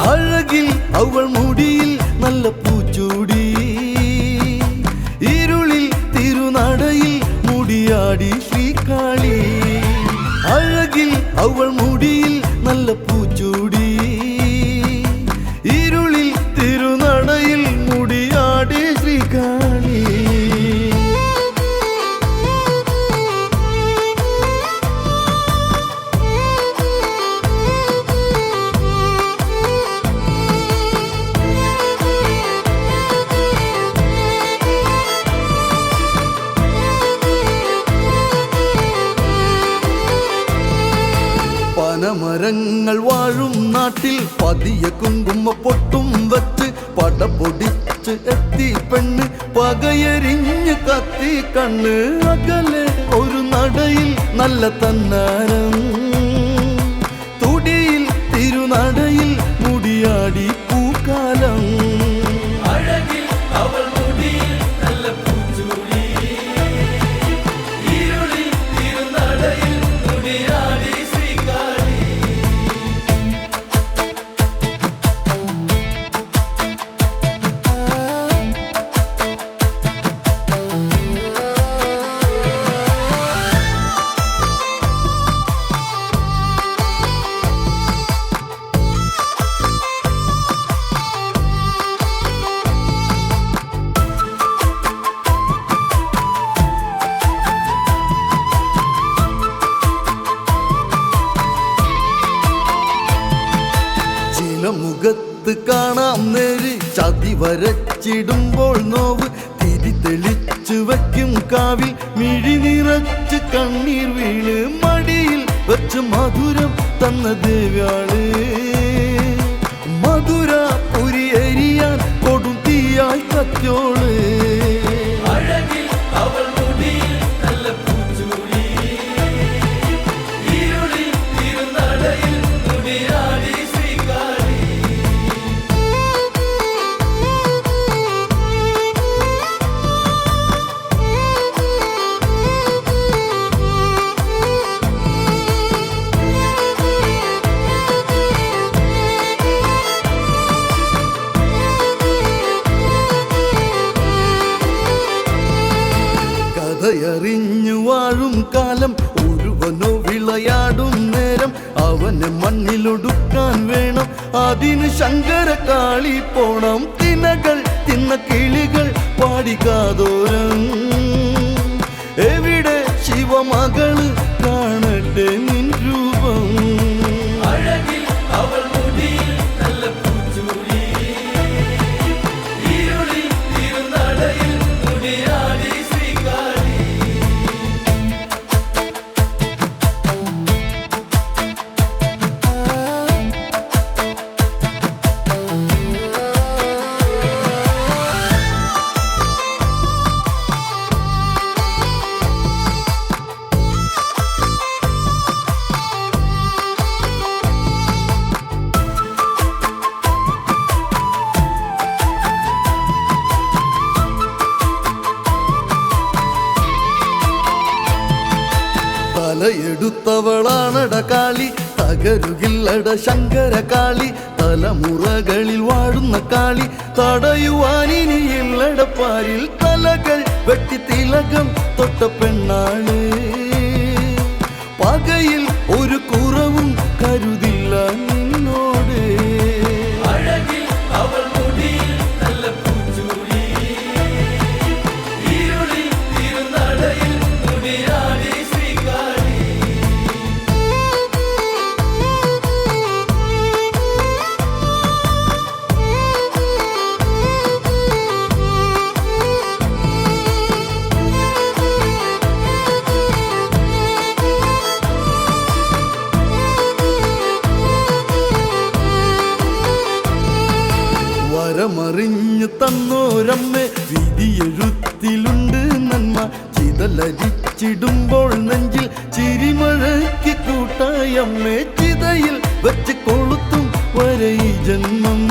അഴകിൽ അവൾ മുടിയിൽ നല്ല പൂച്ചൂടി ഇരുളിൽ തിരുനടയിൽ മുടിയാടി ശ്രീകാളി അഴകിൽ അവൾ മുടിയിൽ നല്ല പൂച്ചൂടി ഇരുളിൽ തിരുനടയിൽ മുടിയാടി ശ്രീകാളി പനമരങ്ങൾ വാഴും നാട്ടിൽ പതിയ കുങ്കുമ പൊട്ടും വച്ച് പടപൊടിച്ച് എത്തി പെണ്ണ് പകയരിഞ്ഞ് കത്തി കണ്ണ് അകലെ ഒരു നടയിൽ നല്ല തന്നാരം തുടിയിൽ തിരുനടയിൽ മുടിയാടി പൂക്കാലം മുഖത്ത് കാണാം നേര് ചതി വരച്ചിടുമ്പോൾ നോവ് തിരി തെളിച്ചു വയ്ക്കും കാവിൽ മിഴി നിറച്ച് കണ്ണീർ വീണ് മടിയിൽ വെച്ച് മധുരം തന്ന ദേവ്യാള് മധുര പുരി എരിയാൻ കൊടും തീയായി കത്തോള് കഥയറിഞ്ഞു വാഴും കാലം ഒരുവനോ വിളയാടും നേരം അവനെ മണ്ണിലൊടുക്കാൻ വേണം അതിന് ശങ്കരകാളി പോണം തിനകൾ തിന്ന കിളികൾ പാടിക്കാതോരം എവിടെ ശിവമകള് കാണട്ടെ നിൻ രൂപം തലയെടുത്തവളാണട കാളി തകരുകില്ലട ശങ്കരകാളി തലമുറകളിൽ വാഴുന്ന കാളി തടയുവാനിനിയില്ലട പാരിൽ തലകൾ വെട്ടി തിലകം തൊട്ട പെണ്ണാള് പകയിൽ ഒരു കുറവും കരുതില്ല നിന്നോട് ചിരിച്ചിടുമ്പോൾ നെഞ്ചിൽ ചിരിമഴയ്ക്ക് കൂട്ടായി അമ്മേ ചിതയിൽ വെച്ച് കൊളുത്തും വരെ ഈ ജന്മം